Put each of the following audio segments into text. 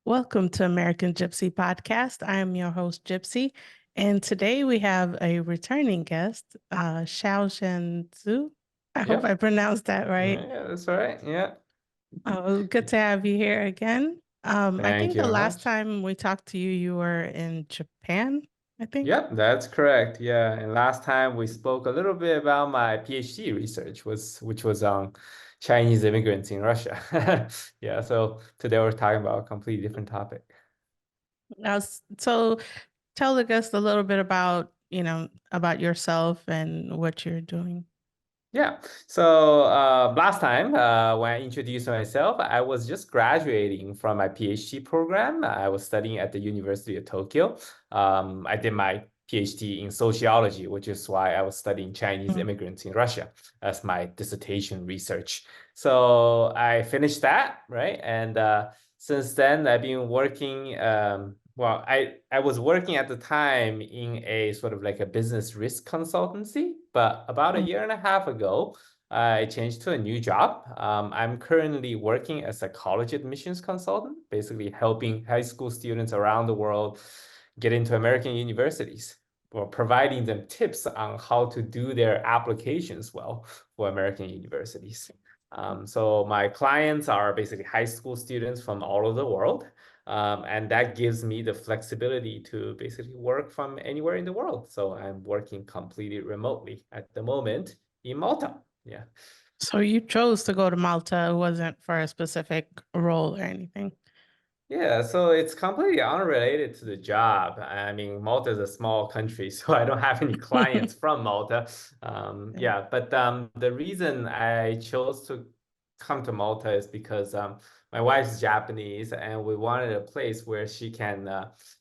Welcome to American Gypsy Podcast. I am your host, Gypsy, and today we have a returning guest, Xiaochen Su. I hope I Yep. pronounced that right. Yeah, that's right. Yeah. Oh, good to have you here again. I Thank think you the very last much. time we talked to you, you were in Japan, I think. Yep, that's correct. Yeah. And last time we spoke a little bit about my PhD research which was on Chinese immigrants in Russia. Yeah. So today we're talking about a completely different topic. So tell the guest a little bit about, about yourself and what you're doing. Yeah. So last time when I introduced myself, I was just graduating from my PhD program. I was studying at the University of Tokyo. I did my PhD in sociology, which is why I was studying Chinese Mm. immigrants in Russia as my dissertation research. So I finished that, right? And since then, I've been working. Well, I was working at the time in a sort of like a business risk consultancy, but about a Mm. year and a half ago, I changed to a new job. I'm currently working as a college admissions consultant, basically helping high school students around the world get into American universities or providing them tips on how to do their applications well for American universities. So my clients are basically high school students from all over the world. And that gives me the flexibility to basically work from anywhere in the world. So I'm working completely remotely at the moment in Malta. Yeah. So you chose to go to Malta. It wasn't for a specific role or anything. Yeah, so it's completely unrelated to the job. I mean, Malta is a small country, so I don't have any clients from Malta. Yeah. Yeah, but the reason I chose to come to Malta is because my wife's Japanese, and we wanted a place where she can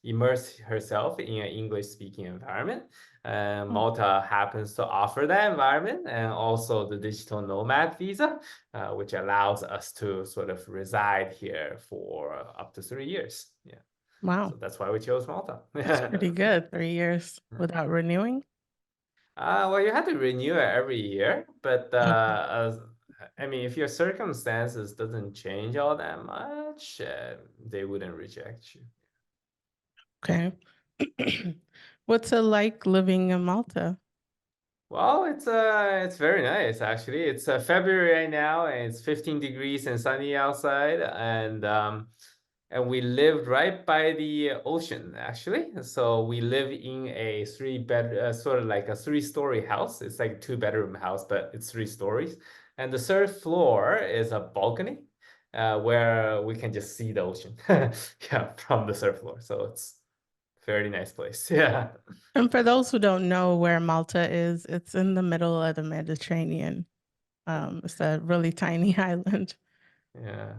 immerse herself in an English-speaking environment. Mm. Malta happens to offer that environment and also the digital nomad visa, which allows us to sort of reside here for up to 3 years. Yeah. Wow. So that's why we chose Malta. That's pretty good. 3 years without renewing. Well, you have to renew it every year, but Okay. I mean, if your circumstances doesn't change all that much, they wouldn't reject you. Okay. What's it like living in Malta? Well, it's very nice actually. It's February right now, and it's 15 degrees and sunny outside, and we lived right by the ocean actually. So we live in a sort of like a three-story house. It's like a two-bedroom house, but it's 3 stories, and the third floor is a balcony, where we can just see the ocean, yeah, from the third floor. So it's a very nice place. Yeah. And for those who don't know where Malta is, it's in the middle of the Mediterranean. It's a really tiny island. Yeah.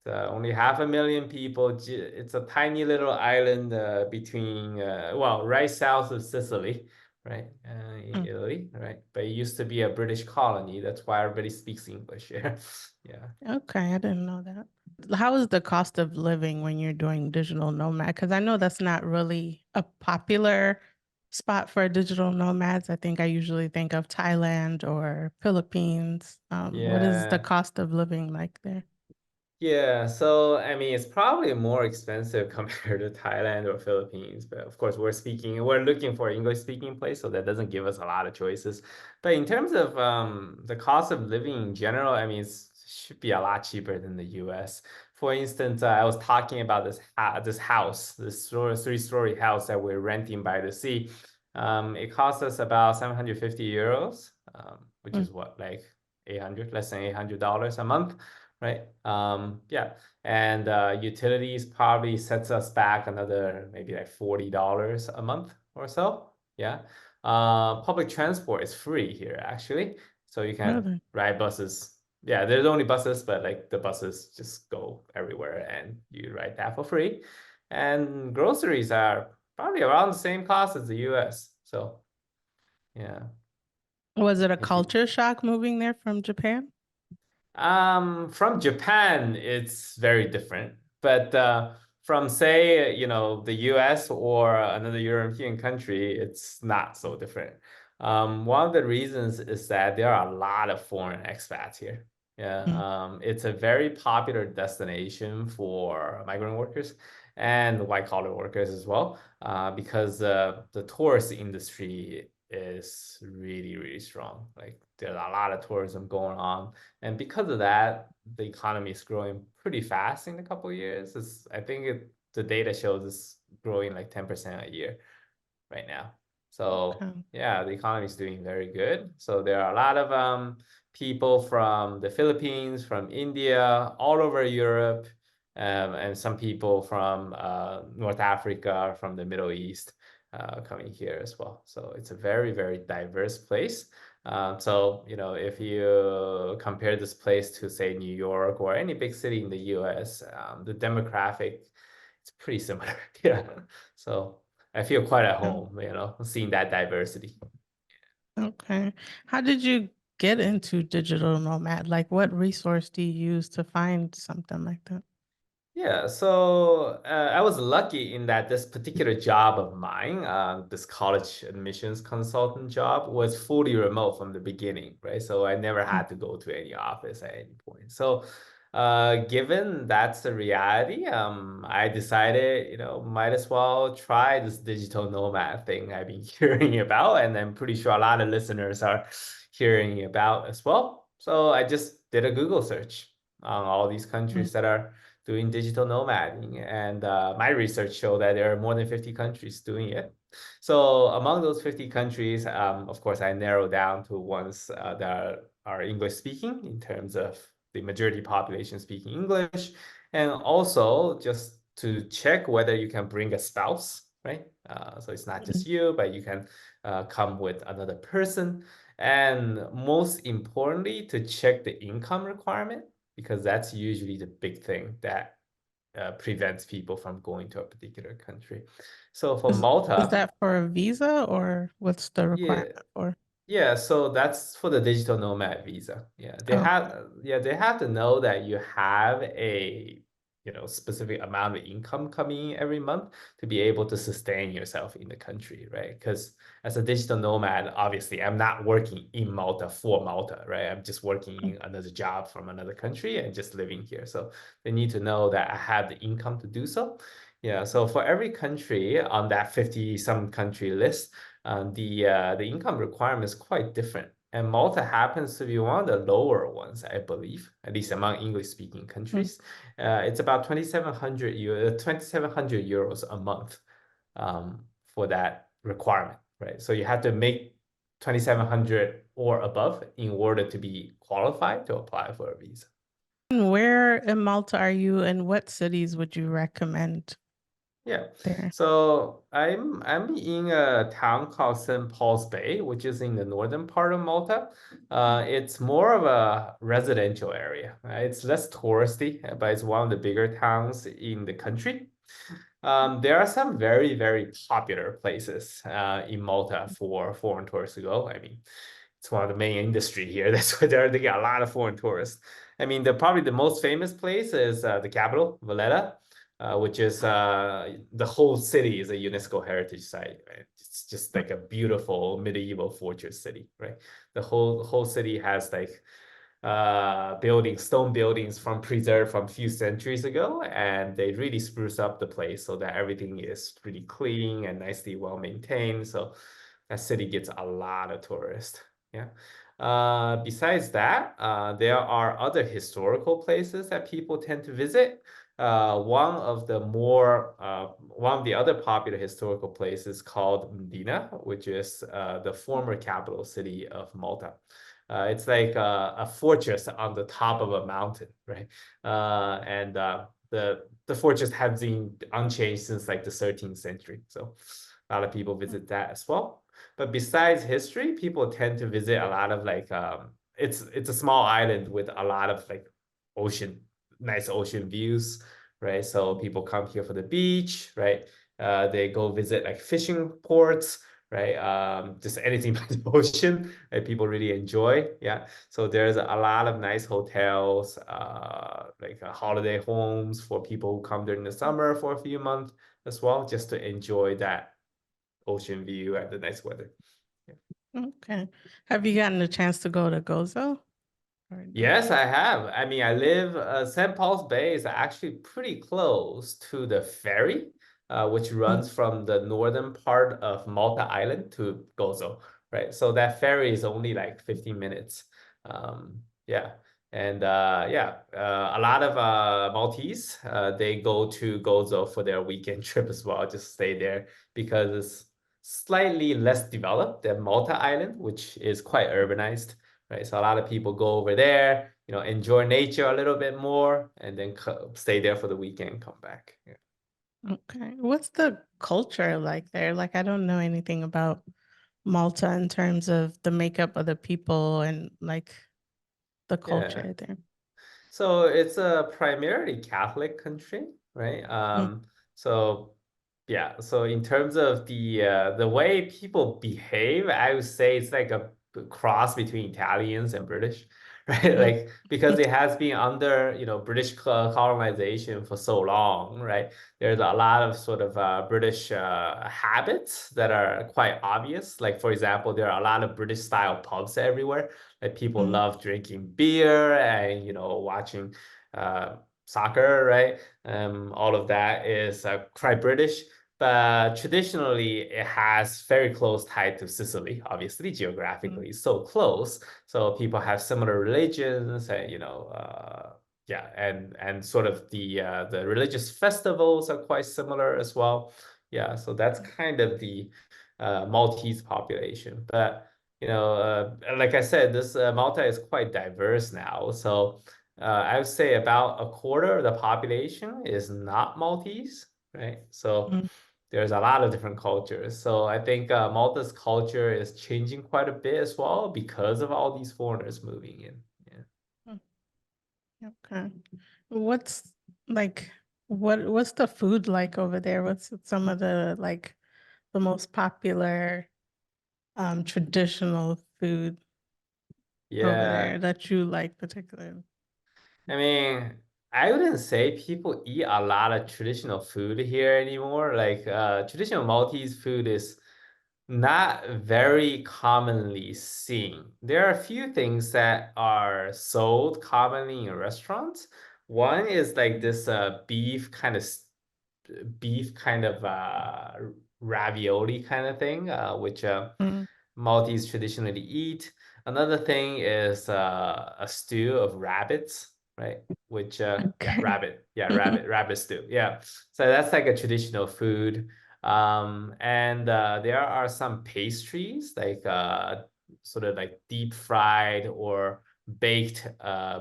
Only 500,000 people. It's a tiny little island between, well, right south of Sicily, right, in Mm. Italy, right? But it used to be a British colony. That's why everybody speaks English here. Yeah. Okay, I didn't know that. How is the cost of living when you're doing digital nomad? Because I know that's not really a popular spot for digital nomads. I think I usually think of Thailand or Philippines. What is the Yeah. cost of living like there? Yeah, so I mean, it's probably more expensive compared to Thailand or Philippines, but of course, we're looking for English speaking place, so that doesn't give us a lot of choices. But in terms of the cost of living in general, I mean, it should be a lot cheaper than the U.S. For instance, I was talking about this house, this 3-story house that we're renting by the sea. It cost us about 750 euros, which Mm. is what, like 800, less than $800 a month, right? Yeah, and utilities probably sets us back another maybe like $40 a month or so. Yeah. Public transport is free here actually, so you can Really? ride buses. Yeah, there's only buses, but like the buses just go everywhere and you ride that for free. And groceries are probably around the same cost as the US. So yeah, Was it a if you culture shock moving there from Japan? From Japan, it's very different. But from say, the US or another European country, it's not so different. One of the reasons is that there are a lot of foreign expats here. Yeah, Mm. it's a very popular destination for migrant workers and white collar workers as well, because the tourist industry is really, really strong. Like there's a lot of tourism going on, and because of that, the economy is growing pretty fast in a couple of years. I think the data shows it's growing like 10% a year right now. So Okay. yeah, the economy is doing very good. So there are a lot of people from the Philippines, from India, all over Europe, and some people from North Africa, from the Middle East, coming here as well. So it's a very, very diverse place. So, you know, if you compare this place to, say, New York or any big city in the US, the demographic, it's pretty similar. Yeah. So I feel quite at Oh, home, you know, seeing that diversity. okay. How did you get into digital nomad? Like, what resource do you use to find something like that? Yeah, so I was lucky in that this particular job of mine, this college admissions consultant job, was fully remote from the beginning, right? So I never Mm. had to go to any office at any point. So, given that's the reality, I decided, you know, might as well try this digital nomad thing I've been hearing about, and I'm pretty sure a lot of listeners are hearing about as well. So I just did a Google search on all these Mm. countries that are doing digital nomading. And my research showed that there are more than 50 countries doing it. So among those 50 countries, of course, I narrowed down to ones that are English speaking in terms of the majority population speaking English, and also just to check whether you can bring a spouse, right? So it's not just Mm. you, but you can come with another person. And most importantly, to check the income requirement, because that's usually the big thing that prevents people from going to a particular country. So for Is Malta, that for a visa or what's the yeah, requirement for? yeah, so that's for the digital nomad visa. Okay. They have to know that you have a, you know, specific amount of income coming in every month to be able to sustain yourself in the country, right? Because as a digital nomad, obviously I'm not working in Malta for Malta, right? I'm just working Mm. in another job from another country and just living here. So they need to know that I have the income to do so. Yeah, so for every country on that 50 some country list, the income requirement is quite different. And Malta happens to be one of the lower ones, I believe, at least among English-speaking Mm. countries. It's about 2,700 euros a month for that requirement, right? So you have to make 2,700 or above in order to be qualified to apply for a visa. And where in Malta are you, and what cities would you recommend Yeah. there? So I'm in a town called St. Paul's Bay, which is in the northern part of Malta. It's more of a residential area. It's less touristy, but it's one of the bigger towns in the country. There are some very, very popular places in Malta for foreign tourists to go. I mean, it's one of the main industry here. That's why they get a lot of foreign tourists. I mean, probably the most famous place is the capital, Valletta, which is the whole city is a UNESCO heritage site. Right? It's just like a beautiful medieval fortress city, right? The whole city has like buildings, stone buildings from preserved from a few centuries ago, and they really spruce up the place so that everything is pretty clean and nicely well maintained. So that city gets a lot of tourists. Yeah. Besides that, there are other historical places that people tend to visit. One of the other popular historical places called Medina, which is the former capital city of Malta. It's like a fortress on the top of a mountain, right? And the fortress has been unchanged since like the 13th century. So a lot of people visit that as well. But besides history, people tend to visit a lot of like it's a small island with a lot of like ocean, nice ocean views, right? So people come here for the beach, right? They go visit like fishing ports, right? Just anything by the ocean that people really enjoy. Yeah. So there's a lot of nice hotels, like holiday homes for people who come during the summer for a few months as well, just to enjoy that ocean view and the nice weather. Yeah. Okay. Have you gotten a chance to go to Gozo? or no? Yes, I have. I mean, I live, St. Paul's Bay is actually pretty close to the ferry, which Mm, runs from the northern part of Malta Island to Gozo, right? So that ferry is only like 15 minutes. Yeah. And yeah, a lot of Maltese, they go to Gozo for their weekend trip as well, just stay there because it's slightly less developed than Malta Island, which is quite urbanized, right? So a lot of people go over there, enjoy nature a little bit more, and then stay there for the weekend, come back. Yeah. okay. What's the culture like there? Like, I don't know anything about Malta in terms of the makeup of the people and like the Yeah. culture there. So it's a primarily Catholic country, right? Mm, So yeah, so in terms of the way people behave, I would say it's like a cross between Italians and British, right? mm, Like because it has been under, British colonization for so long, right? There's a lot of sort of British habits that are quite obvious. Like for example, there are a lot of British style pubs everywhere. Like people mm, love drinking beer and watching soccer, right? All of that is quite British, but traditionally it has very close tie to Sicily. Obviously, mm, geographically so close, so people have similar religions, and yeah, and sort of the religious festivals are quite similar as well. Yeah, so that's kind of the Maltese population, but like I said, this Malta is quite diverse now. So I would say about a quarter of the population is not Maltese, right? So mm, there's a lot of different cultures. So I think Malta's culture is changing quite a bit as well because of all these foreigners moving in. Yeah. mm. Okay. What's like what's the food like over there? What's some of the like the most popular traditional food over Yeah. there that you like particularly? I mean, I wouldn't say people eat a lot of traditional food here anymore. Like traditional Maltese food is not very commonly seen. There are a few things that are sold commonly in restaurants. One is like this beef kind of ravioli kind of thing, which Mm, Maltese traditionally eat. Another thing is a stew of rabbits, right? Which yeah, okay. rabbit stew. Yeah. So that's like a traditional food. And there are some pastries like sort of like deep fried or baked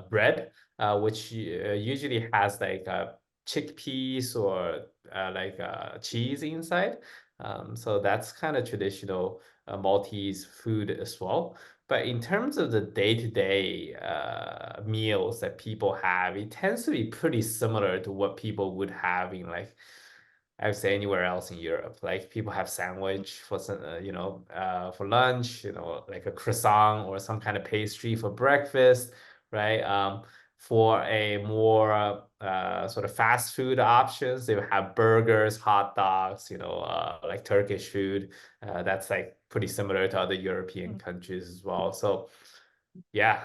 bread, which usually has like chickpeas or like cheese inside. So that's kind of traditional Maltese food as well. But in terms of the day-to-day meals that people have, it tends to be pretty similar to what people would have in like I would say anywhere else in Europe. Like people have sandwich for some, for lunch, like a croissant or some kind of pastry for breakfast, right? For a more sort of fast food options, they would have burgers, hot dogs, like Turkish food. That's like pretty similar to other European countries as well. So yeah,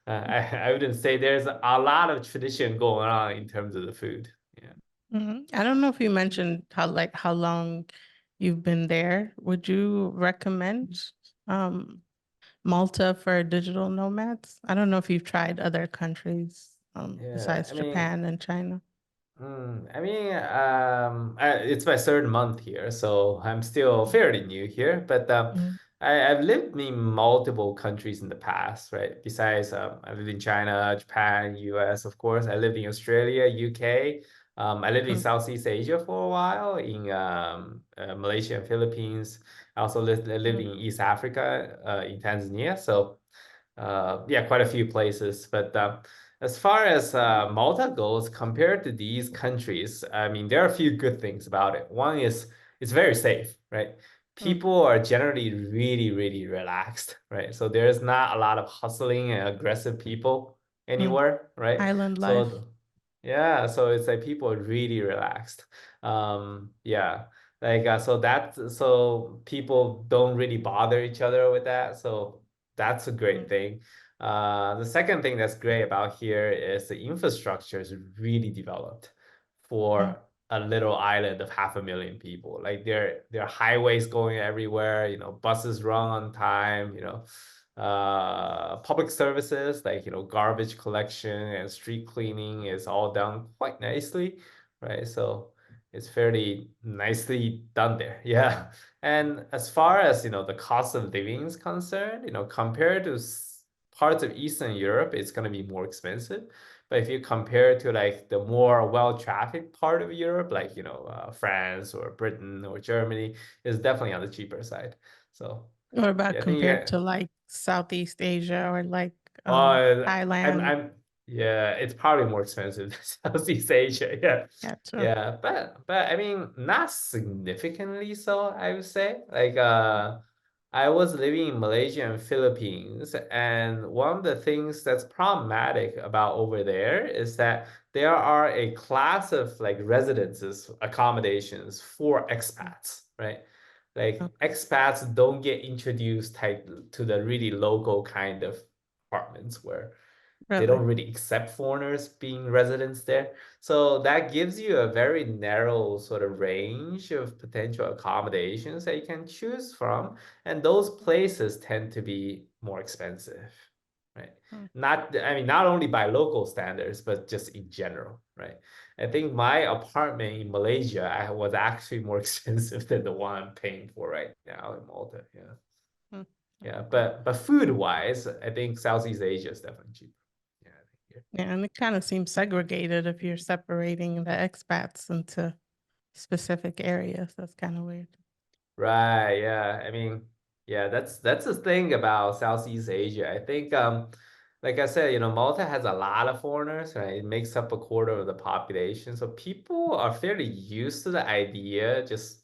I wouldn't say there's a lot of tradition going on in terms of the food. Yeah. I don't know if you mentioned how long you've been there. Would you recommend um Malta for digital nomads? I don't know if you've tried other countries Yeah, besides I mean, Japan and China. it's my third month here, so I'm still fairly new here. But Mm, I've lived in multiple countries in the past, right? Besides, I lived in China, Japan, US, of course. I lived in Australia, UK. I lived in mm, Southeast Asia for a while, in Malaysia and Philippines. I also lived mm, in East Africa, in Tanzania. So yeah, quite a few places. But as far as Malta goes, compared to these countries, I mean, there are a few good things about it. One is it's very safe, right? mm, People are generally really, really relaxed, right? So there's not a lot of hustling and aggressive people mm. anywhere, right? Island life. So yeah, so it's like people are really relaxed. Yeah, like so people don't really bother each other with that. So that's a great Mm, thing. The second thing that's great about here is the infrastructure is really developed Mm. for a little island of 500,000 people. Like there are highways going everywhere, buses run on time, public services like garbage collection and street cleaning is all done quite nicely, right? So it's fairly nicely done there. Yeah. And as far as the cost of living is concerned, compared to parts of Eastern Europe, it's going to be more expensive. But if you compare to like the more well-trafficked part of Europe, like France or Britain or Germany, is definitely on the cheaper side. So What about yeah, I think compared to like Southeast Asia or like I'm Thailand? yeah, it's probably more expensive than Southeast Asia. Yeah. Gotcha. Yeah, but I mean not significantly so, I would say. Like I was living in Malaysia and Philippines, and one of the things that's problematic about over there is that there are a class of like residences, accommodations for expats, right? Like Okay. expats don't get introduced type to the really local kind of apartments where they Really? don't really accept foreigners being residents there. So that gives you a very narrow sort of range of potential accommodations that you can choose from. And those places tend to be more expensive, right? Mm. I mean, not only by local standards, but just in general, right? I think my apartment in Malaysia was actually more expensive than the one I'm paying for right now in Malta. Yeah. Mm. Yeah. Okay. But food wise, I think Southeast Asia is definitely cheaper. Yeah, I think here. Yeah, and it kind of seems segregated if you're separating the expats into specific areas. That's kind of weird. Right, yeah. I mean, yeah, that's the thing about Southeast Asia. I think like I said, Malta has a lot of foreigners, right? It makes up a quarter of the population. So people are fairly used to the idea, just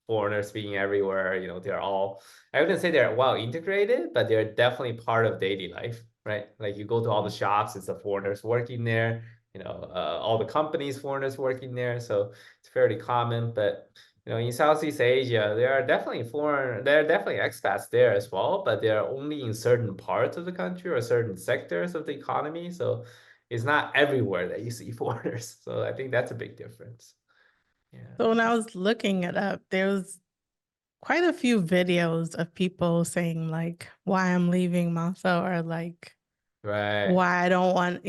foreigners being everywhere, they're all, I wouldn't say they're well integrated, but they're definitely part of daily life, right? Like you go to all the Mm. shops, it's the foreigners working there, all the companies, foreigners working there. So it's fairly common, but in Southeast Asia, there are definitely expats there as well, but they're only in certain parts of the country or certain sectors of the economy. So it's not everywhere that you see foreigners. So I think that's a big difference. Yeah. So when I was looking it up, there was quite a few videos of people saying like why I'm leaving Malta or like Right. why I don't want,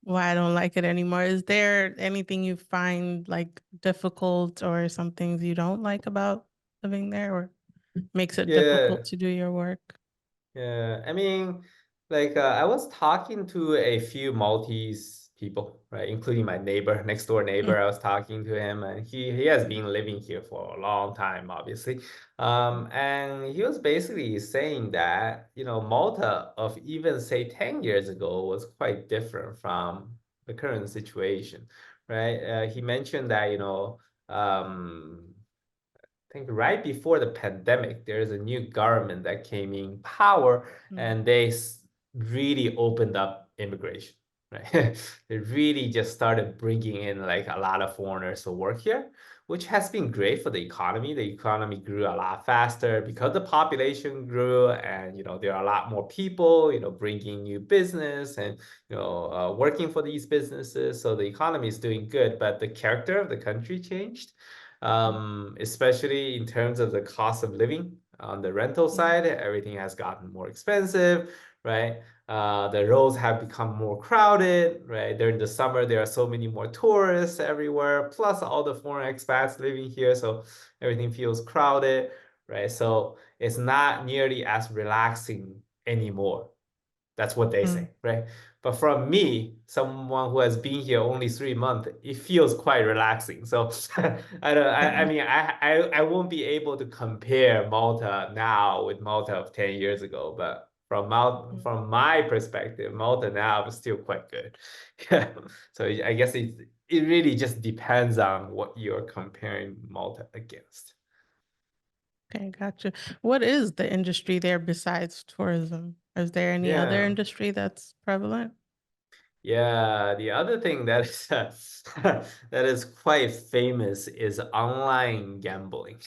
why I don't like it anymore. Is there anything you find like difficult or some things you don't like about living there or makes it difficult Yeah. to do your work? Yeah, I mean, like I was talking to a few Maltese people, right, including my neighbor, next door Mm. neighbor. I was talking to him, and he has been living here for a long time, obviously. And he was basically saying that, Malta of even say 10 years ago was quite different from the current situation, right? He mentioned that, think right before the pandemic, there's a new government that came in power, Mm. and they really opened up immigration, right? They really just started bringing in like a lot of foreigners to work here, which has been great for the economy. The economy grew a lot faster because the population grew, and there are a lot more people, bringing new business and working for these businesses. So the economy is doing good, but the character of the country changed, Mm. especially in terms of the cost of living. On the rental Mm. side, everything has gotten more expensive, right? The roads have become more crowded, right? During the summer, there are so many more tourists everywhere, plus all the foreign expats living here, so everything feels crowded, right? So it's not nearly as relaxing anymore. That's what they Mm. say, right? But from me, someone who has been here only 3 months, it feels quite relaxing. So I don't. I Yeah. mean, I won't be able to compare Malta now with Malta of 10 years ago. But Mm. from my perspective, Malta now is still quite good. Yeah. So I guess it really just depends on what you're comparing Malta against. Okay, gotcha. What is the industry there besides tourism? Is there any other Yeah. industry that's prevalent? Yeah, the other thing that is that is quite famous is online gambling.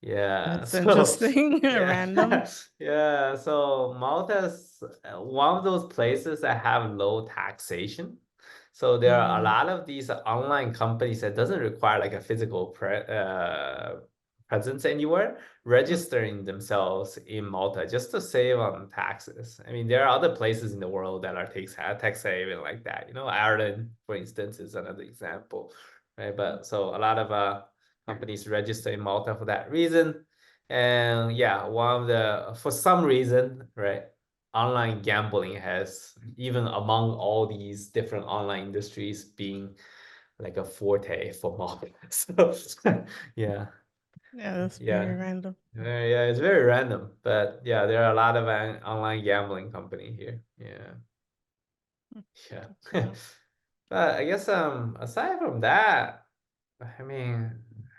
Yeah, That's so interesting. yeah, Random. yeah. So Malta's one of those places that have low taxation. So there are a Mm, lot of these online companies that doesn't require like a physical presence anywhere, mm, registering themselves in Malta just to save on taxes. I mean, there are other places in the world that are tax haven like that. You know, Ireland, for instance, is another example, right? mm. But so a lot of companies register in Malta for that reason. And yeah, one of the, for some reason, right, online gambling has, even among all these different online industries, being like a forte for Malta. So yeah, Yeah, that's very yeah. random. Yeah, it's very random, but yeah, there are a lot of online gambling company here. Yeah, Mm, yeah. good to know. But I guess aside from that, I mean,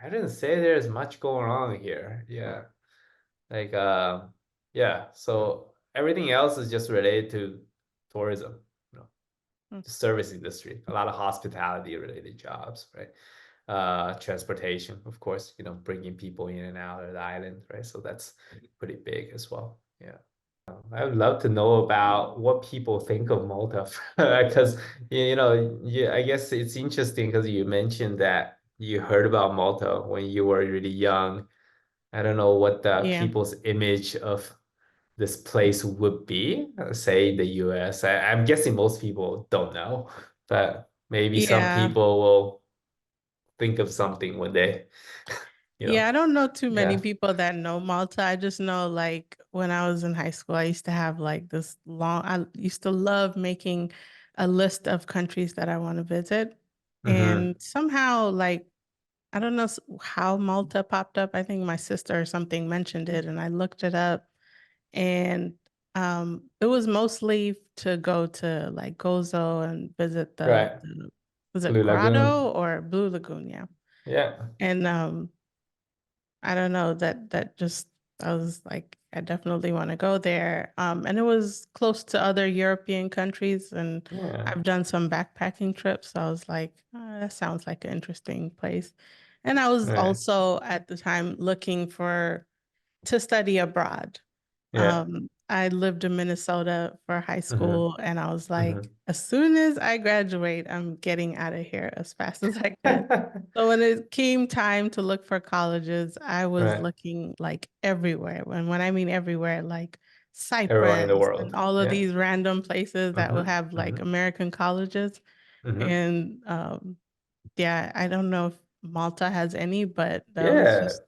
I didn't say there's much going on here. Yeah. Like yeah, so everything else is just related to tourism, you know, Mm. the service industry, a lot of hospitality related jobs, right? Transportation, of course, you know, bringing people in and out of the island, right? So that's pretty big as well. Yeah. I would love to know about what people think of Malta because you know, I guess it's interesting because you mentioned that you heard about Malta when you were really young. I don't know what the Yeah. people's image of this place would be, say the US. I'm guessing most people don't know, but maybe some Yeah. people will think of something when they, you Yeah, know, I don't know too many yeah. people that know Malta. I just know like when I was in high school, I used to have like this long, I used to love making a list of countries that I want to visit. Mm-hmm. And somehow like I don't know how Malta popped up. I think my sister or something mentioned it and I looked it up and it was mostly to go to like Gozo and visit Right. the was it Blue Grotto Lagoon. or Blue Lagoon, yeah. Yeah. And I don't know that just I was like I definitely want to go there. And it was close to other European countries and Yeah. I've done some backpacking trips. So I was like, oh, that sounds like an interesting place. And I was Right. also at the time looking for to study abroad. Yeah. I lived in Minnesota for high Mm-hmm. school, and I was like, Mm-hmm. as soon as I graduate, I'm getting out of here as fast as I could. So when it came time to look for colleges, I was Right. looking like everywhere. And when I mean everywhere, like Everyone in the Cyprus and world. all of Yeah. these random places that will Mm-hmm. have like Mm-hmm. American colleges. Mm-hmm. And yeah, I don't know if Malta has any, but that was Yeah. just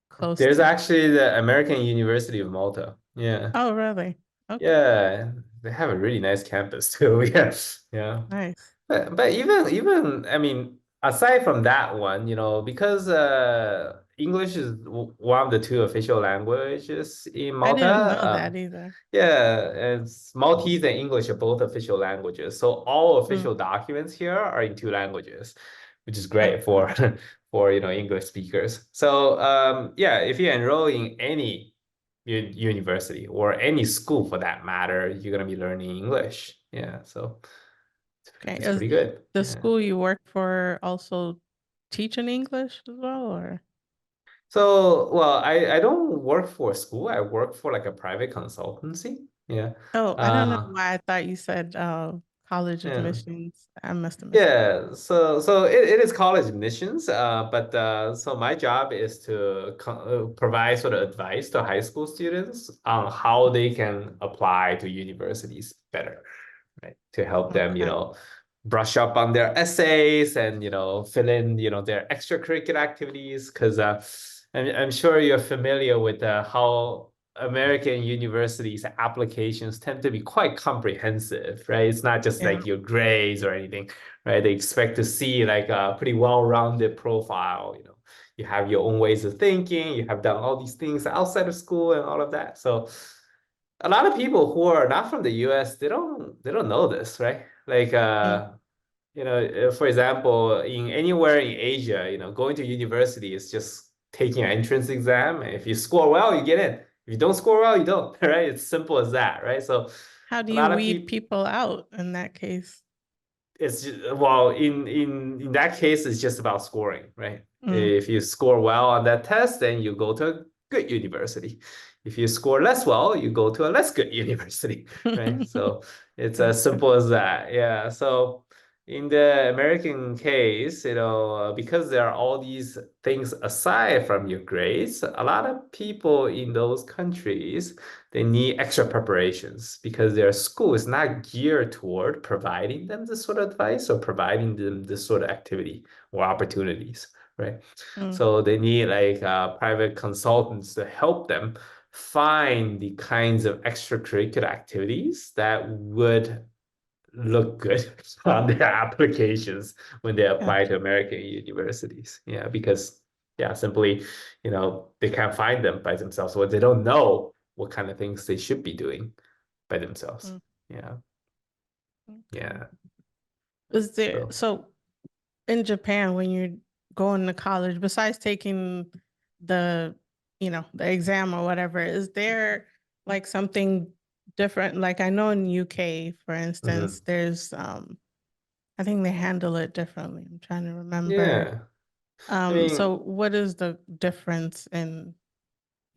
close There's to. actually the American University of Malta. Yeah. Oh, really? Okay, Yeah, they have a really nice campus too. Yeah, yeah. nice. But even I mean, aside from that one, you know, because English is one of the two official languages in I Malta. didn't know that either. Yeah, it's Maltese and English are both official languages. So all Mm, official documents here are in two languages, which is great okay. for for you know English speakers. So yeah, if you enroll in any university or any school for that matter, you're gonna be learning English. Yeah, so Okay. it's Is pretty good. the Yeah. school you work for also teaching English as well, or? So, well, I don't work for a school. I work for like a private consultancy. Yeah. Oh, I don't know Uh, why I thought you said college yeah. admissions. I must have missed that. Yeah, so it is college admissions, but so my job is to provide sort of advice to high school students on how they can apply to universities better, right? To help them, you Okay. know, brush up on their essays and, you know, fill in, you know, their extracurricular activities. Because I'm sure you're familiar with how American universities applications tend to be quite comprehensive, right? It's not just Yeah. like your grades or anything, right? They expect to see like a pretty well-rounded profile, you know. You have your own ways of thinking, you have done all these things outside of school and all of that. So a lot of people who are not from the US, they don't know this, right? Like Mm. you know, for example, in anywhere in Asia, you know, going to university is just taking an entrance exam. And if you score well, you get in. If you don't score well, you don't, right? It's simple as that, right? So How do a you lot of weed people, people out in that case? it's just, well, in that case, it's just about scoring, right? Mm, If you score well on that test, then you go to a good university. If you score less well, you go to a less good university, right? So it's as gotcha. simple as that. Yeah. So in the American case, because there are all these things aside from your grades, a lot of people in those countries, they need extra preparations because their school is not geared toward providing them this sort of advice or providing them this sort of activity or opportunities, right? Mm, So they need like private consultants to help them find the kinds of extracurricular activities that would look good on their applications when they apply to gotcha. American universities. Yeah, because simply, they can't find them by themselves, or they don't know what kind of things they should be doing by themselves. Mm, Yeah, okay. yeah. Is there, So, so in Japan, when you're going to college, besides taking the, the exam or whatever, is there like something different? Like I know in UK, for instance, mhm. there's I think they handle it differently. I'm trying to remember. Yeah. I mean, So what is the difference in,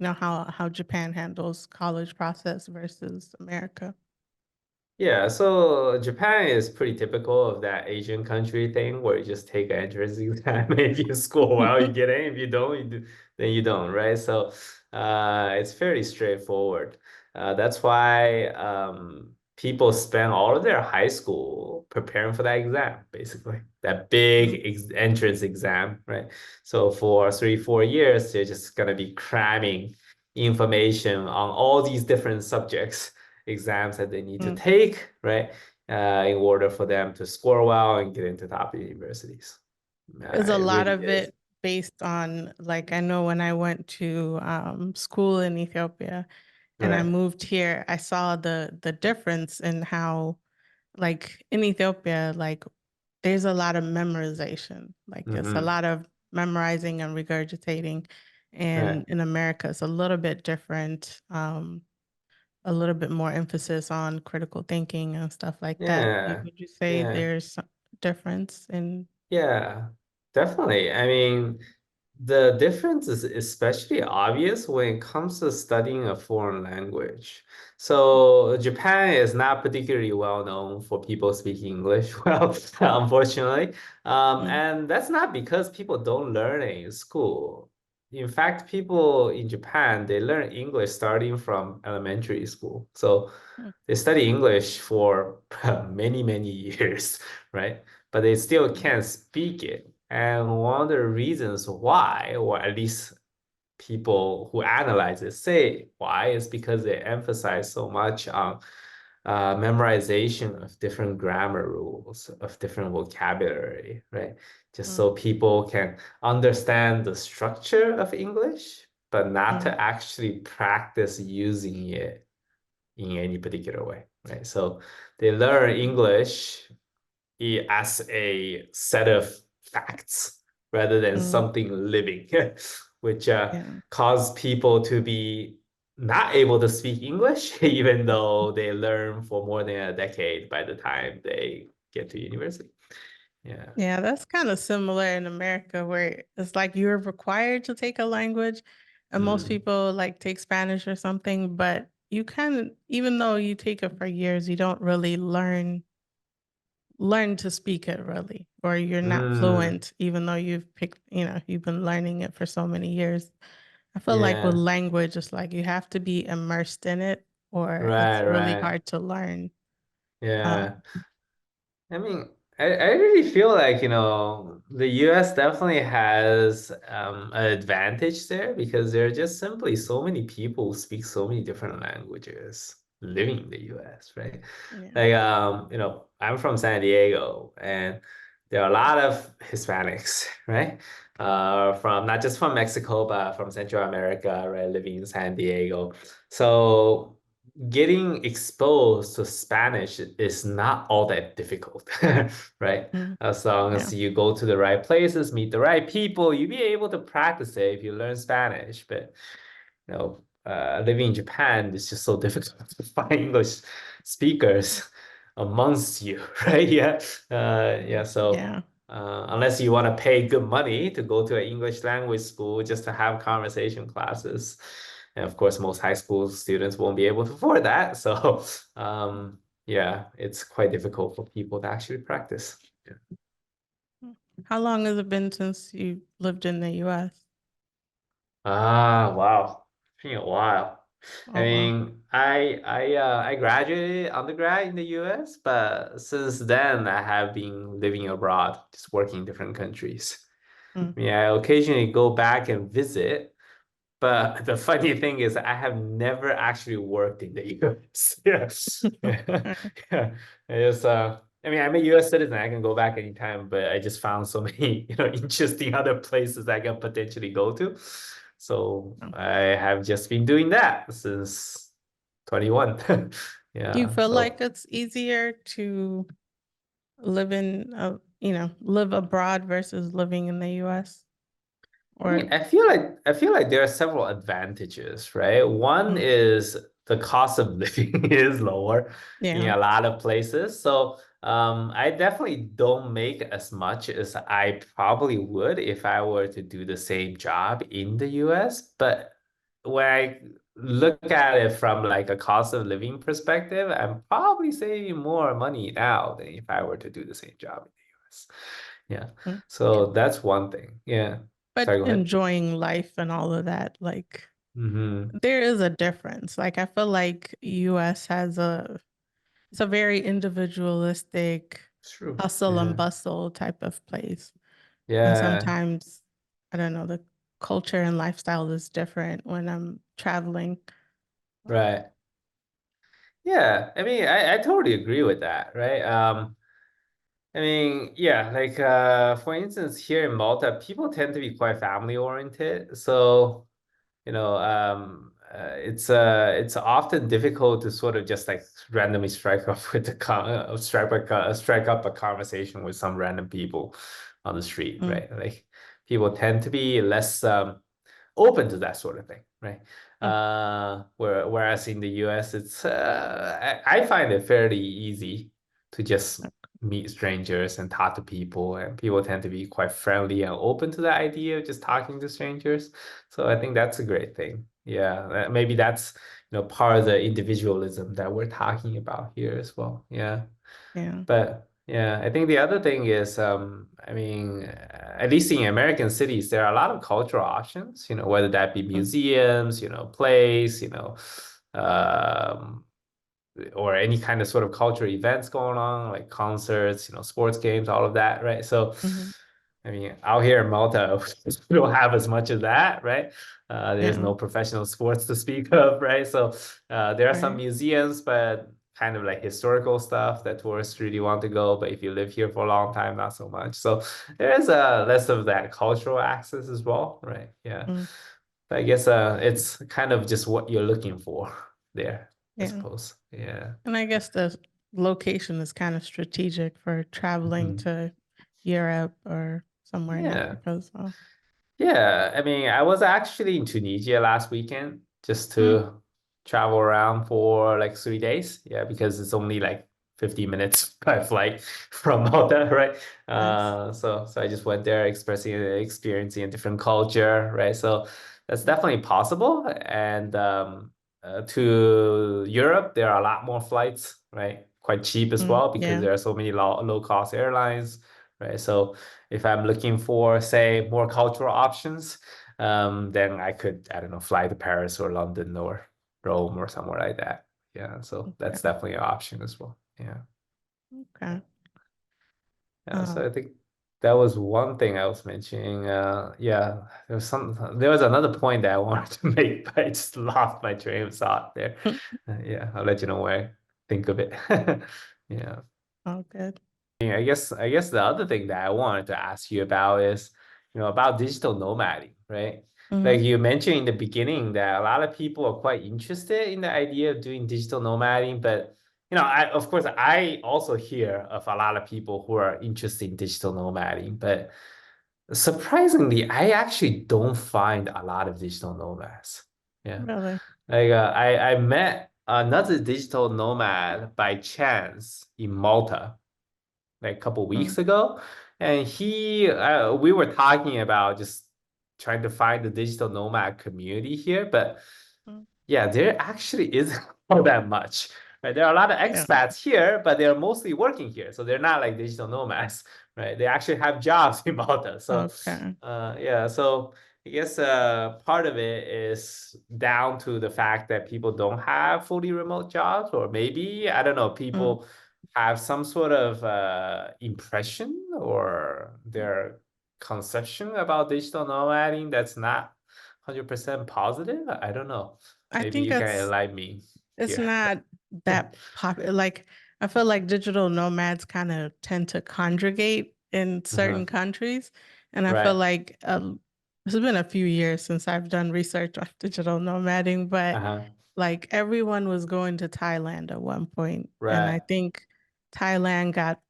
how Japan handles college process versus America? yeah, so Japan is pretty typical of that Asian country thing where you just take an entrance exam. If you score well, you get in. If you don't, then you don't, right? So it's fairly straightforward. That's why people spend all of their high school preparing for that exam, basically, that Mm, big ex entrance exam, right? So for 3, 4 years, they're just gonna be cramming information on all these different subjects exams that they need to mm. take, right? In order for them to score well and get into top universities. Is a It lot really of is. it based on, like, I know when I went to school in Ethiopia and I Right. moved here, I saw the difference in how, like, in Ethiopia, like, there's a lot of memorization. Like, it's a Mm-hmm. lot of memorizing and regurgitating. And Right. in America, it's a little bit different. A little bit more emphasis on critical thinking and stuff like that. Like, Yeah. would you say Yeah. there's some difference in? Yeah. Definitely. I mean, the difference is especially obvious when it comes to studying a foreign language. So Japan is not particularly well known for people speaking English well, unfortunately. Mm, And that's not because people don't learn it in school. In fact, people in Japan, they learn English starting from elementary school. So mm, they study English for many, many years, right? But they still mm, can't speak it. And one of the reasons why, or at least people who analyze it say why, is because they emphasize so much on memorization of different grammar rules, of different vocabulary, right? Just mm, so people can understand the structure of English, but not mm, to actually practice using it in any particular way, right? So they learn mm, English as a set of facts rather than mm. something living, which Yeah. cause people to be not able to speak English, even though they learn for more than a decade by the time they get to university. Yeah. Yeah, that's kind of similar in America where it's like you're required to take a language and most Mm. people like take Spanish or something, but you kind of, even though you take it for years, you don't really learn to speak it really, or you're not Mm. fluent, even though you've picked, you've been learning it for so many years. I feel like with Yeah. language, it's like you have to be immersed in it or Right, it's really right. hard to learn. Um, Yeah. I mean, I really feel like, the US definitely has an advantage there because there are just simply so many people who speak so many different languages living in the US, right? yeah. Like, I'm from San Diego and there are a lot of Hispanics, right? From not just from Mexico, but from Central America, right? Living in San Diego. So getting exposed to Spanish is not all that difficult, right? Mm, As long yeah. as you go to the right places, meet the right people, you'll be able to practice it if you learn Spanish. But living in Japan is just so difficult to find English speakers. amongst you, right? Yeah. Yeah. So Yeah. unless you want to pay good money to go to an English language school just to have conversation classes. And of course, most high school students won't be able to afford that. So, yeah, it's quite difficult for people to actually practice. Yeah. How long has it been since you lived in the US? Ah, wow. It's been a while. I Oh, wow. mean, I graduated undergrad in the US, but since then I have been living abroad, just working in different countries. Mm. I mean, I occasionally go back and visit, but the funny thing is I have never actually worked in the US. Yes. Yeah. Okay. Yeah. It's I mean, I'm a US citizen. I can go back anytime, but I just found so many, interesting other places I can potentially go to. So Oh. I have just been doing that since 21. Do you Yeah. feel So like it's easier to live abroad versus living in the US? I Or, mean, I feel like there are several advantages, right? One mm, is the cost of living is lower in yeah. a lot of places. So I definitely don't make as much as I probably would if I were to do the same job in the US. But when I look at it from like a cost of living perspective, I'm probably saving more money now than if I were to do the same job in the US. Yeah. Mm. So that's one thing. Yeah. But Sorry, go ahead. enjoying life and all of that, like Mm-hmm. there is a difference. Like I feel like US has it's a very individualistic True. hustle and Yeah. bustle type of place. And Yeah. sometimes, I don't know, the culture and lifestyle is different when I'm traveling. Right. Yeah. I mean, I totally agree with that, right? I mean, yeah, like for instance, here in Malta, people tend to be quite family oriented. So it's often difficult to sort of just like randomly strike up with the strike up a conversation with some random people on the street, Mm, right? Like people tend to be less open to that sort of thing, right? mm, Whereas in the US, it's I find it fairly easy to just meet strangers and talk to people, and people tend to be quite friendly and open to the idea of just talking to strangers. So I think that's a great thing. Yeah, maybe that's part of the individualism that we're talking about here as well. Yeah. yeah. But yeah, I think the other thing is, I mean, at least in American cities, there are a lot of cultural options, whether that be Mm, museums, plays, um, or any kind of sort of cultural events going on, like concerts, sports games, all of that, right? So, mhm, I mean, out here in Malta, we don't have as much of that, right? There's yeah. no professional sports to speak of, right? So, there are some Right. museums, but kind of like historical stuff that tourists really want to go. But if you live here for a long time, not so much. So, there's less of that cultural access as well, right? Yeah. Mm, But I guess it's kind of just what you're looking for there, I yeah. suppose. Yeah. And I guess the location is kind of strategic for traveling Mhm. to Europe or somewhere in Yeah. Africa as well. Yeah, I mean, I was actually in Tunisia last weekend just Mm, to travel around for like 3 days. Yeah, because it's only like 50 minutes by flight from Malta, right? nice. So I just went there experiencing a different culture, right? So that's Mm, definitely possible. And to Europe, there are a lot more flights, right? Quite cheap as well because yeah. there are so many low cost airlines, right? So if I'm looking for, say, more cultural options, then I could, I don't know, fly to Paris or London or Rome or somewhere like that. Yeah, so that's Okay. definitely an option as well. Yeah. Okay. Yeah, so Um, I think that was one thing I was mentioning. Yeah, there was another point that I wanted to make, but I just lost my train of thought there. Yeah, I'll let you know when I think of it. Yeah. all good. Yeah, I guess the other thing that I wanted to ask you about is, about digital nomading, right? Hmm. Like you mentioned in the beginning that a lot of people are quite interested in the idea of doing digital nomading, but of course I also hear of a lot of people who are interested in digital nomading, but surprisingly, I actually don't find a lot of digital nomads. Yeah. Really? Like I met another digital nomad by chance in Malta like a couple Mm, weeks ago, and we were talking about just trying to find the digital nomad community here, but mm. yeah, there actually isn't all that much. Right? There are a lot of Yeah. expats here, but they're mostly working here. So they're not like digital nomads, right? They actually have jobs in Malta. So Okay. yeah, so I guess part of it is down to the fact that people don't have fully remote jobs, or maybe, I don't know, Mm, people have some sort of impression or mm. their conception about digital nomading that's not 100% positive. I don't know. I Maybe think you can enlighten me it's here. not that popular. Like, I feel like digital nomads kind of tend to congregate in Uh-huh. certain countries. And I feel Right. like it's been a few years since I've done research on digital nomading, but Uh-huh. like everyone was going to Thailand at one point, and I Right. think Thailand got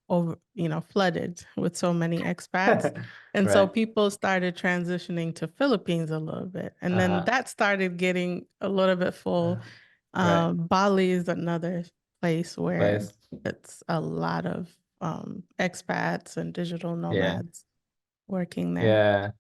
flooded with so many expats. And so Right. people started transitioning to Philippines a little bit. And then Uh-huh. that started getting a little bit full. Right. Bali is another place where Place. it's a lot of expats and digital Yeah. nomads working there. Yeah.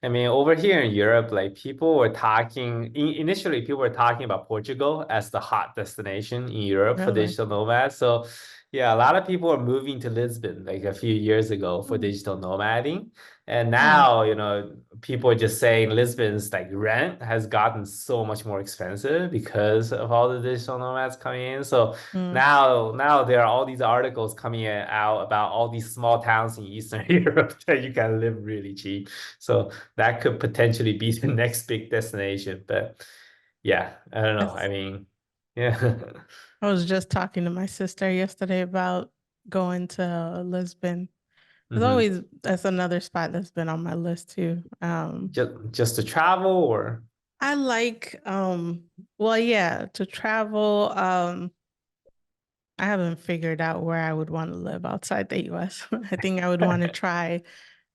I mean, over here in Europe, like people were talking, initially, people were talking about Portugal as the hot destination in Europe for Really? digital nomads. So, yeah, a lot of people were moving to Lisbon like a few years ago for Mm. digital nomading. And Oh. now, people are just saying Lisbon's like rent has gotten so much more expensive because of all the digital nomads coming in. So Mm. now there are all these articles coming out about all these small towns in Eastern Europe that you can live really cheap. So that could potentially be the next big destination. But yeah, I don't know. I That's mean, yeah. I was just talking to my sister yesterday about going to Lisbon. There's hmm always that's another spot that's been on my list too. Just to travel or I like well yeah, to travel. I haven't figured out where I would want to live outside the US. I think I would want to try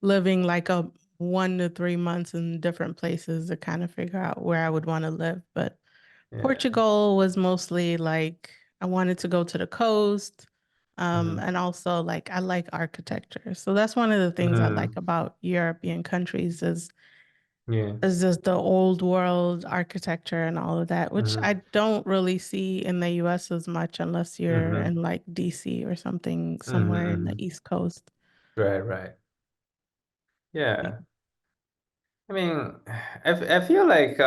living like a 1 to 3 months in different places to kind of figure out where I would want to live. But yeah. Portugal was mostly like I wanted to go to the coast. hmm And also like I like architecture. So that's one of the things I like hmm about European countries Yeah. is just the old world architecture and all of that, which hmm I don't really see in the US as much unless you're hmm in like DC or something hmm somewhere in the hmm East Coast. Right, right. Yeah. Yeah. I mean, I feel like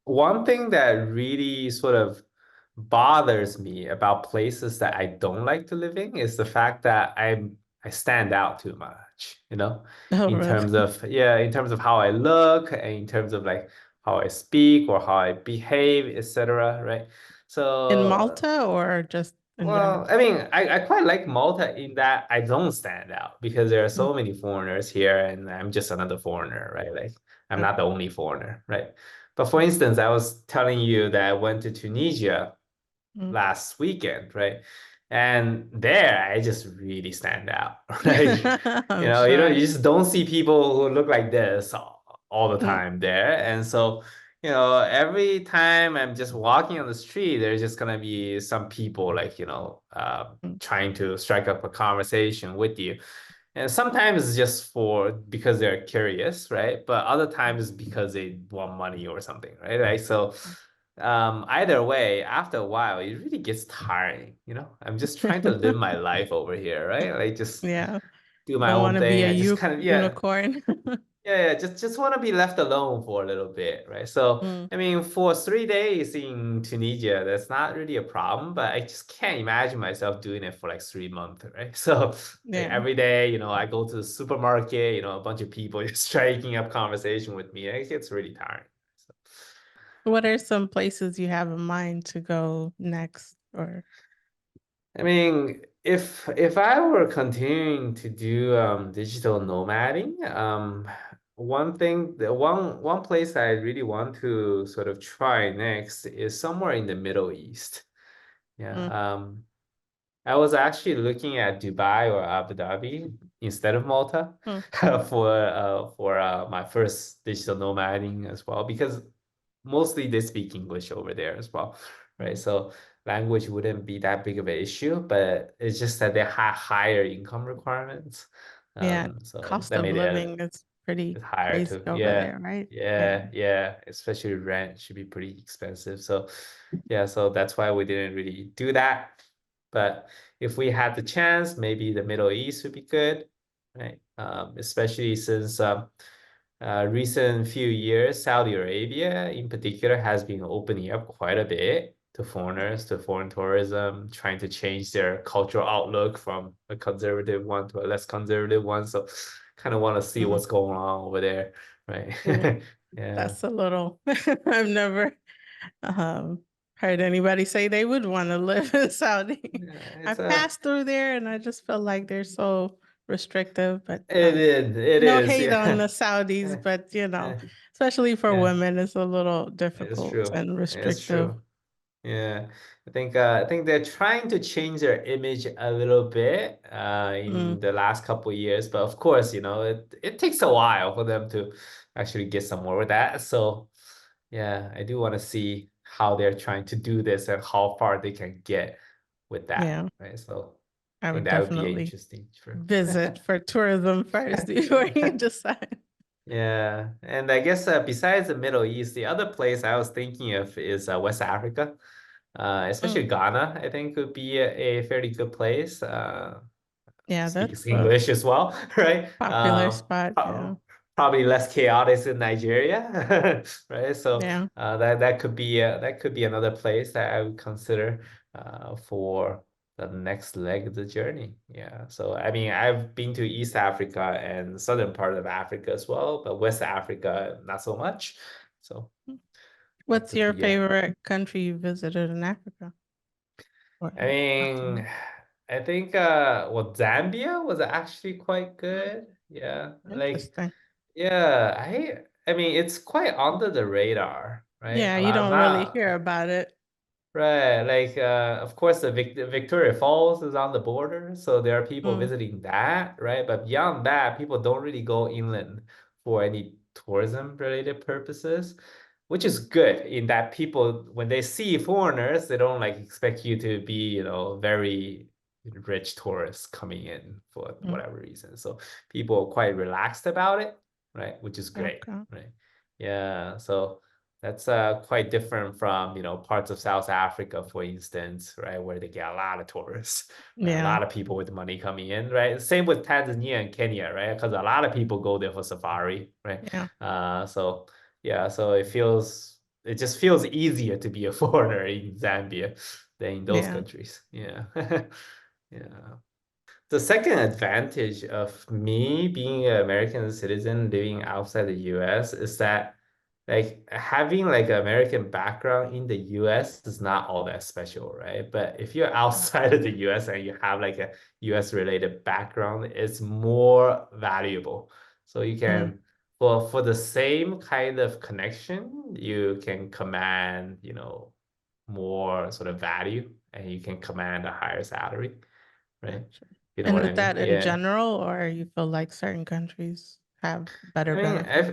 one thing that really sort of bothers me about places that I don't like to live in is the fact that I stand out too much, Oh, in really? terms of yeah, in terms of how I look and in terms of like how I speak or how I behave, etc. Right? In So Malta or just in well, general? I mean, I quite like Malta in that I don't stand out because there are Mm, so many foreigners here and I'm just another foreigner, right? Like I'm not the okay. only foreigner, right? But for Mm, instance, I was telling you that I went to Tunisia mm. last weekend, right? And there I just really stand out. Like, I'm sure. you just don't see people who look like this all the Mm, time there. And so, every time I'm just walking on the street, there's just gonna be some people like, mm. trying to strike up a conversation with you. And sometimes it's just because they're curious, right? But other times because they want money or something, right? Like so either way, after a while, it really gets tiring, I'm just trying to live my life over here, right? Like just Yeah. do my Don't own want to be thing. a I just kind of unicorn. yeah, just want to be left alone for a little bit, right? So Mm, I mean, for 3 days in Tunisia, that's not really a problem, but I just can't imagine myself doing it for like 3 months, right? So like yeah. every day, I go to the supermarket, a bunch of people just striking up conversation with me. It gets really tiring. So. What are some places you have in mind to go next? Or I mean, if I were continuing to do digital nomading, one place I really want to sort of try next is somewhere in the Middle East. Yeah. mm, I was actually looking at Dubai or Abu Dhabi instead of Malta mm, for my first digital nomading as well because mostly they speak English over there as well, right? So language wouldn't be that big of an issue, but it's just that they have higher income requirements. Yeah, So cost that of made it living is pretty it's higher crazy too. over Yeah. there, right? Yeah. Yeah. Especially rent should be pretty expensive. So yeah, so that's why we didn't really do that. But if we had the chance, maybe the Middle East would be good, right? Especially since recent few years, Saudi Arabia in particular has been opening up quite a bit to foreigners, to foreign tourism, trying to change their cultural outlook from a conservative one to a less conservative one. So kind of want to see Mm. what's going on over there, right? Yeah, Yeah. that's a little, I've never um heard anybody say they would want to live in Saudi. Yeah, it's I've a passed through there and I just feel like they're so restrictive, but it no is, hate on yeah. the Saudis, Eh, but eh, especially for yeah, women, it's a little it's difficult true. and It's restrictive. true. Yeah, I think they're trying to change their image a little bit Mm, in the last couple of years, but of course, it takes a while for them to actually get somewhere with that. So yeah, I do want to see how they're trying to do this and how far they can get with that, yeah, right? So I I think would that would be definitely interesting for visit for tourism first before you decide. Yeah, and I guess besides the Middle East, the other place I was thinking of is West Africa. Especially Mm, Ghana, I think would be a fairly good place. yeah, Speaks that's a English as well, right? popular spot. Yeah, Probably less chaotic than Nigeria, right? So yeah. that could be another place that I would consider for the next leg of the journey. Yeah. So I mean, I've been to East Africa and southern part of Africa as well, but West Africa not so much. So that What's could your be a favorite country you visited in Africa? Or I continent? mean, I think well, Zambia was actually quite Mm, good. Yeah. Like interesting. yeah, I mean it's quite under the radar, right? Yeah, A you lot don't really not hear about it. right. Like of course the Victoria Falls is on the border, so there are people Mm, visiting that, right? But beyond that, people don't really go inland for any tourism related purposes, which is good in that people when they see foreigners, they don't like expect you to be, very rich tourists coming in for mm, whatever reason. So people are quite relaxed about it, right? Which is great, okay. right? Yeah, so that's quite different from, parts of South Africa, for instance, right, where they get a lot of tourists, right? A Yeah, lot of people with money coming in, right? Same with Tanzania and Kenya, right? Because a lot of people go there for safari, right? yeah, So yeah, so it just feels easier to be a foreigner in Zambia than in those yeah. countries. Yeah. Yeah. The second advantage of me being an American citizen living outside the US is that like having like an American background in the US is not all that special, right? But if you're outside of the US and you have like a US related background, it's more valuable. So you Mm, can for the same kind of connection, you can command, more sort of value and you can command a higher salary, right? gotcha. You know And what is I mean? that in Yeah. general, or you feel like certain countries have better I mean, benefits?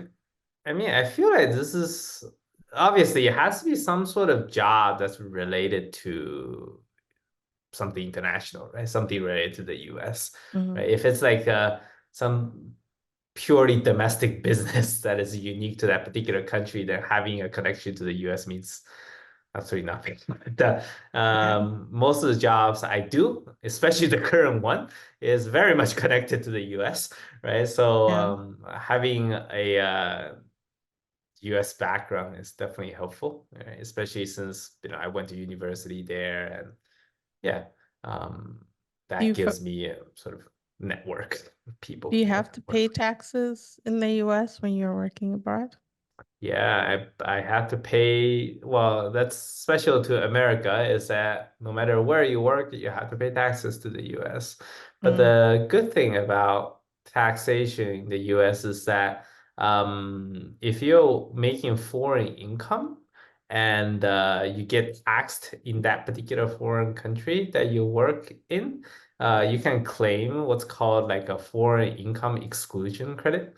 I feel like this is obviously it has to be some sort of job that's related to something international, right? Something related to the US, Hmm. right? If it's like some purely domestic business that is unique to that particular country, then having a connection to the US means absolutely nothing. The, Yeah, most of the jobs I do, especially the current one, is very much connected to the US, right? So yeah, having a US background is definitely helpful, right? Especially since I went to university there, and yeah, um, Do that you gives me a sort of network of do people you to have to work pay with. taxes in the US when you're working abroad? Yeah, I had to pay. Well, that's special to America is that no matter where you work, you have to pay taxes to the US. But Mm, the good thing about taxation in the US is that if you're making foreign income and you get taxed in that particular foreign country that you work in, you can claim what's called like a foreign income exclusion credit,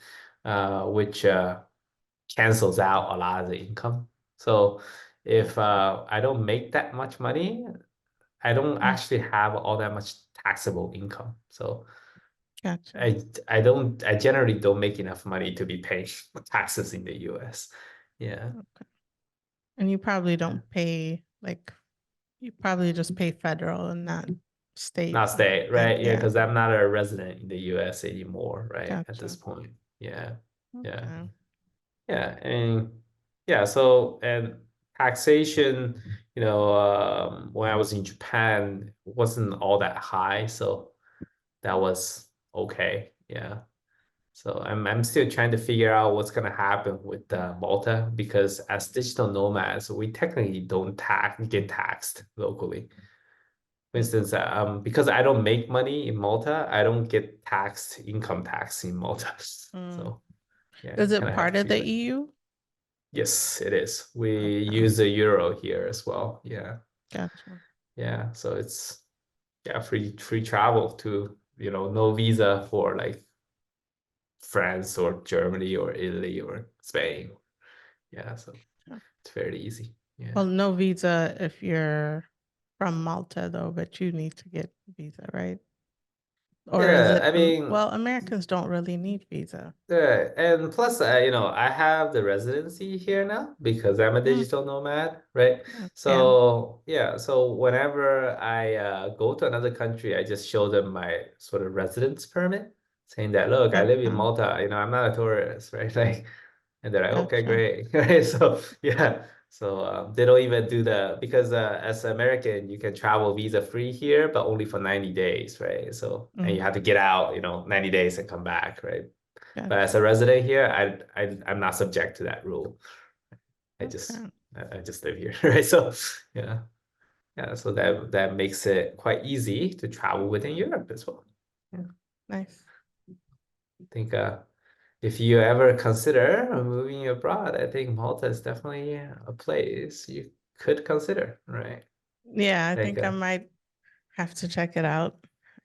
which cancels out a lot of the income. So if I don't make that much money, I don't Mm, actually have all that much taxable income. So gotcha. I generally don't make enough money to be paying taxes in the US. Yeah. Okay. And you probably don't pay like you probably just pay federal and not state Not or stay, anything. right? Yeah, Yeah, because I'm not a resident in the US anymore, right? At this gotcha. point. Yeah. Yeah. Okay. Yeah. And yeah, so and taxation, when I was in Japan, wasn't all that high. So that was okay. Yeah. So I'm still trying to figure out what's gonna happen with Malta because as digital nomads, we technically don't get taxed locally. For Mm, instance, because I don't make money in Malta, I don't get taxed income tax in Malta. mm. So yeah, Is you it kind of have part to of the figure it. EU? Yes, it is. We Okay, use the euro here as well. Yeah, gotcha. yeah. So it's free travel to no visa for like France or Germany or Italy or Spain. Yeah, so Yeah. it's fairly easy. Well, Yeah. no visa if you're from Malta though, but you need to get visa, right? Or is Yeah, it, I mean, well, Americans don't really need visa. yeah, and plus, I have the residency here now because I'm a Mm, digital nomad, right? yeah, So yeah, so whenever I go to another country, I just show them my sort of residence permit, saying that, look, I live in okay, Malta, I'm not a tourist, right? Like, and they're like, okay, gotcha. great. Right? So yeah. So they don't even do because as an American, you can travel visa free here, but only for 90 days, right? So and you Mm, have to get out, 90 days and come back, right? But as gotcha. a resident here, I'm not subject to that rule. I just Okay, I just live here, right? So yeah. Yeah, so that makes it quite easy to travel within Europe as well. Yeah. nice. I think if you ever consider moving abroad, I think Malta is definitely a place you could consider, right? Yeah, I Like, think I might have to check it out.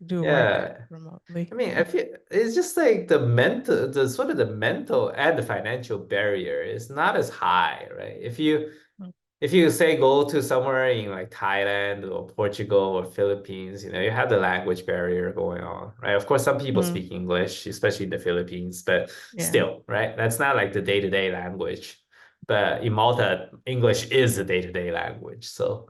Do work yeah, I remotely. mean, I feel it's just like the mental and the financial barrier is not as high, right? Mm, If you say go to somewhere in like Thailand or Portugal or Philippines, you have the language barrier going on, right? Of course, some people mm, speak English, especially in the Philippines, but yeah. still, right? That's not like the day-to-day language. But in Malta, English is the day-to-day language. So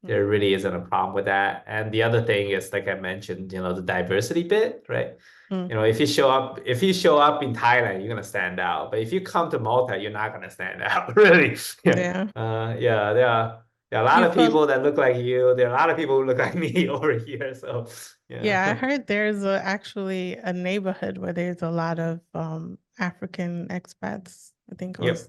Mm, there really isn't a problem with that. And the other thing is, like I mentioned, the diversity bit, right? mm, If you show up in Thailand, you're gonna stand out. But if you come to Malta, you're not gonna stand out, really. Yeah. yeah. Yeah, there are a lot You of feel, people that look like you. There are a lot of people who look like me over here. So yeah. yeah, I heard there's actually a neighborhood where there's a lot of African expats. I think it was Yep.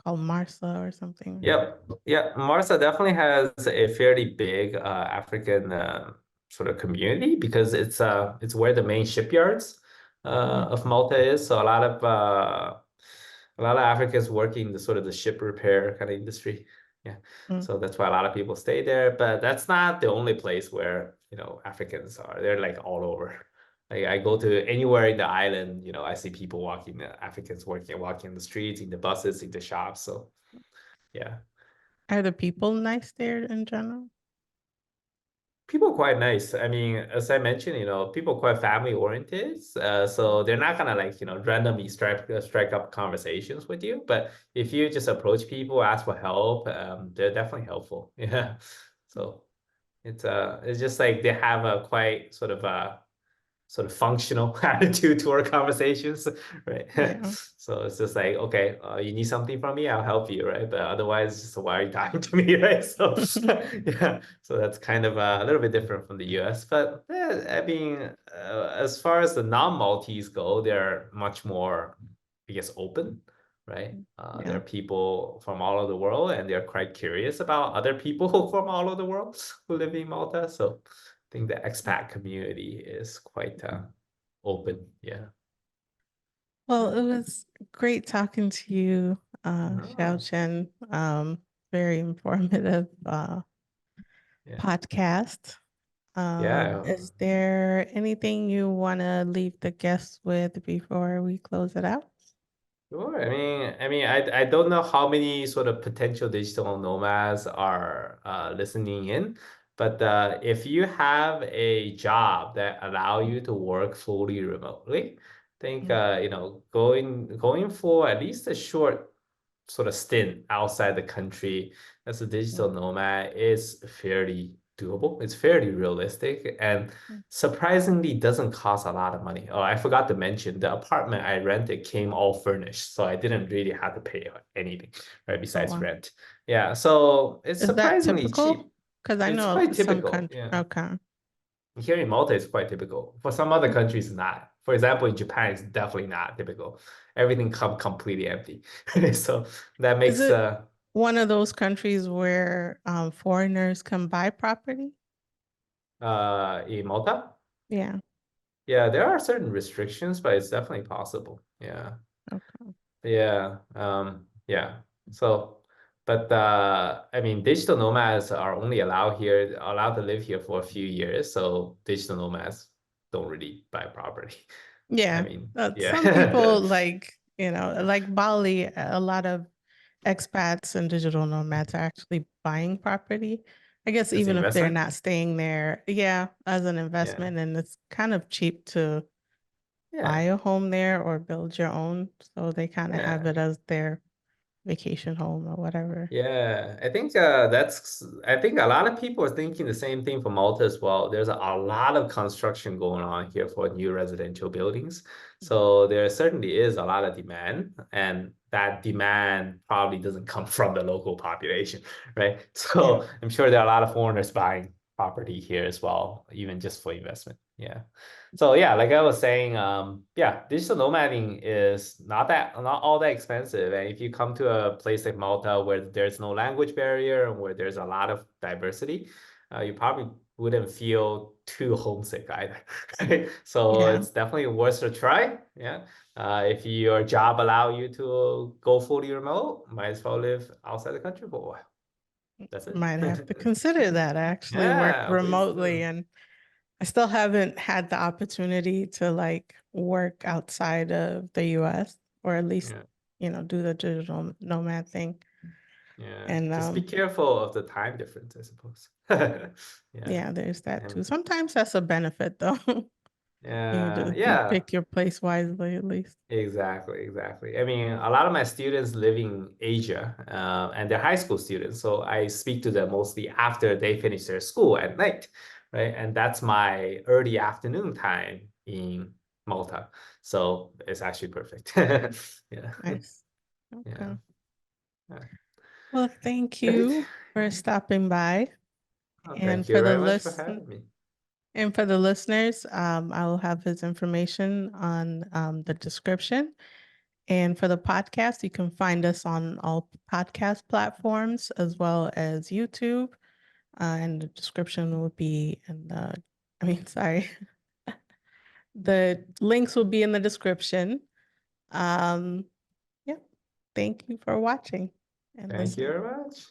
called Marsa or something. Yep. Yeah. Marsa definitely has a fairly big African sort of community because it's where the main shipyards Mm, of Malta is. So a lot of Africans work in the sort of the ship repair kind of industry. Yeah. mm, So that's why a lot of people stay there. But that's not the only place where, Africans are. They're like all over. Like I go to anywhere in the island, I see people walking, Africans walking the streets, in the buses, in the shops. So yeah. are the people nice there in general? People are quite nice. I mean, as I mentioned, people are quite family oriented. So they're not gonna like, randomly strike up conversations with you. But if you just approach people, ask for help, they're definitely helpful. Yeah. So it's just like they have a quite sort of functional attitude to our conversations, right? Yeah. So it's just like, okay, you need something from me, I'll help you, right? But otherwise, it's just why are you talking to me, right? So yeah, so that's kind of a little bit different from the US. But I mean, as far as the non-Maltese go, they're much more, I guess, open, right? There Yeah. are people from all over the world, and they're quite curious about other people from all over the world who live in Malta. So think the expat community is quite open. Yeah. Well, it was great talking to you, Oh, Xiaochen. Very informative yeah. podcast. Yeah. Is there anything you want to leave the guests with before we close it out? Sure. I don't know how many sort of potential digital nomads are listening in, but if you have a job that allow you to work fully remotely, I think Mm, going for at least a short sort of stint outside the country as a mm, digital nomad is fairly doable. It's fairly realistic and mm. surprisingly doesn't cost a lot of money. Oh, I forgot to mention the apartment I rented came all furnished, so I didn't really have to pay anything, right, Oh, besides wow. rent. Yeah, so it's Is that surprisingly typical? cheap. Because I It's know quite some typical. country. Yeah. Okay. Here in Malta, it's quite typical. For some other countries, it's not. For example, in Japan, it's definitely not typical. Everything come completely empty. So that Is makes it one of those countries where foreigners can buy property? in Malta, Yeah. yeah, there are certain restrictions, but it's definitely possible. Yeah. Okay. Yeah. Yeah. So, but I mean, digital nomads are only allowed to live here for a few years. So digital nomads don't really buy property. I Yeah. mean, Some yeah. people like Bali, a lot of expats and digital nomads are actually buying property. I guess As even if they're investment. not staying there, yeah, as an Yeah. investment, and it's kind of cheap to buy Yeah. a home there or build your own. So they kind of have Yeah. it as their vacation home or whatever. Yeah, I think a lot of people are thinking the same thing for Malta as well. There's a lot of construction going on here for new residential buildings. So there certainly is a lot of demand, and that demand probably doesn't come from the local population, right? Yeah. So I'm sure there are a lot of foreigners buying property here as well, even just for investment. Yeah. So yeah, like I was saying, yeah, digital nomading is not all that expensive. And if you come to a place like Malta where there's no language barrier and where there's a lot of diversity, you probably wouldn't feel too homesick either. Right? So Yeah. it's definitely worth a try. Yeah. If your job allow you to go fully remote, might as well live outside the country for a while. That's it. Might have to consider that. I actually work Yeah, please remotely do. and I still haven't had the opportunity to like work outside of the US or at least, Yeah. do the digital nomad thing. Yeah, And just be careful of the time difference, I suppose. Yeah, yeah, there's that too. and Sometimes that's a benefit though. You yeah, pick your place wisely at least. exactly, exactly. I mean, a lot of my students live in Asia, and they're high school students, so I speak to them mostly after they finish their school at night, right? And that's my early afternoon time in Malta, so it's actually perfect. Yeah, Nice. yeah, Okay. yeah. Well, thank Great. you for stopping by. Well, And thank you for the very much for list having me. and for the listeners, I will have his information on the description. And for the podcast, you can find us on all podcast platforms as well as YouTube. And the description will be in the, I mean, sorry, the links will be in the description. Um, yeah, thank you for watching and Thank you listening. very much.